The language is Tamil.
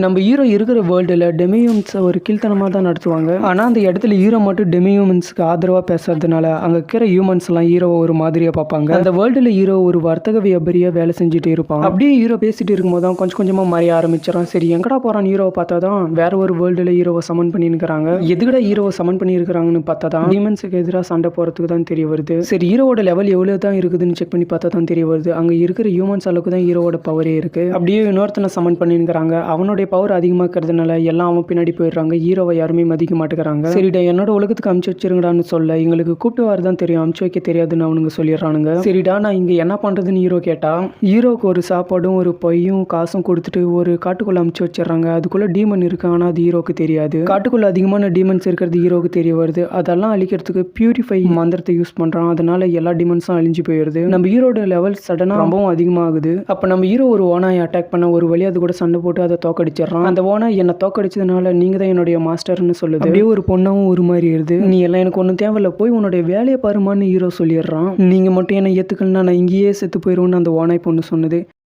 நம்ம ஹீரோ இருக்கிற வேர்ல்டில் டெமியூமன்ஸை ஒரு கீழ்த்தனமாக தான் நடத்துவாங்க. ஆனால் அந்த இடத்துல ஹீரோ மட்டும் டெமியூமன்ஸ்க்கு ஆதரவாக பேசுறதுனால அங்கே இருக்கிற ஹியூமன்ஸ்லாம் ஹீரோவை ஒரு மாதிரியாக பார்ப்பாங்க. அந்த வேர்ல்டில் ஹீரோ ஒரு வர்த்தக வியாபாரியாக வேலை செஞ்சுட்டு இருப்பான். அப்படியே ஹீரோ பேசிட்டு இருக்கும்போது தான் கொஞ்சம் கொஞ்சமாக மறைய ஆரம்பிச்சிடறான். சரி எங்கடா போகிறான் ஹீரோவை பார்த்தா தான் வேற ஒரு வேர்ல்டில் ஹீரோவை சமன் பண்ணியிருக்கிறாங்க. எதுக்கடா ஹீரோவை சமன் பண்ணியிருக்கிறாங்கன்னு பார்த்தா தான் டீமன்ஸுக்கு எதிராக சண்டை போகிறதுக்கு தான் தெரிய வருது. சரி ஹீரோவோட லெவல் எவ்வளோ தான் இருக்குதுன்னு செக் பண்ணி பார்த்தா தான் தெரிய வருது. அங்கே இருக்கிற ஹியூமன்ஸ் அளவுக்கு தான் ஹீரோவோட பவரே இருக்குது. அப்படியே இன்னொருத்தனை சமன் பண்ணியிருக்கிறாங்க. அவனோட பவர் அதிகமாக இருக்கிறதுனால எல்லாம் அவன் பின்னாடி போயிடுறாங்க. ஹீரோவை யாருமே மதிக்க மாட்டேங்கிறாங்க. சரிடா என்னோட உலகத்துக்கு அமுச்சு வச்சிருங்கடான்னு சொல்ல எங்களுக்கு கூப்பிட்டு வரதான் தெரியும், அமுச்சு வைக்க தெரியாதுன்னு அவனுங்க சொல்லிடுறானுங்க. சரிடா நான் இங்கே என்ன பண்ணுறதுன்னு ஹீரோ கேட்டா ஹீரோக்கு ஒரு சாப்பாடும் ஒரு பையும் காசும் கொடுத்துட்டு ஒரு காட்டுக்குள்ளே அமுச்சு வச்சிடறாங்க. அதுக்குள்ளே டீமன் இருக்கு, ஆனால் அது ஹீரோக்கு தெரியாது. காட்டுக்குள்ளே அதிகமான டீமன்ஸ் இருக்கிறது ஹீரோக்கு தெரிய வருது. அதெல்லாம் அழிக்கிறதுக்கு பியூரிஃபை மந்திரத்தை யூஸ் பண்ணுறான். அதனால எல்லா டீமன்ஸும் அழிஞ்சு போயிடுது. நம்ம ஹீரோட லெவல் சடனாக ரொம்பவும் அதிகமாகுது. அப்போ நம்ம ஹீரோ ஒரு ஓனாயை அட்டாக் பண்ண ஒரு வழி அது கூட சண்டை போட்டு அதை தோக்கடிச்சிடறான். அந்த ஓனா என்னை தோக்கடிச்சதுனால நீங்க தான் என்னுடைய மாஸ்டர்னு சொல்லுது. அப்படியே ஒரு பொண்ணாவும் ஒரு மாதிரி இருது. நீ எல்லாம் எனக்கு ஒன்றும் தேவையில்ல, போய் உன்னுடைய வேலையை பாருமான்னு ஹீரோ சொல்லிடுறான். நீங்க மட்டும் என்ன ஏத்துக்கலன்னா நான் இங்கேயே செத்து போயிடுவேன்னு அந்த ஓனாய் பொண்ணு சொன்னது.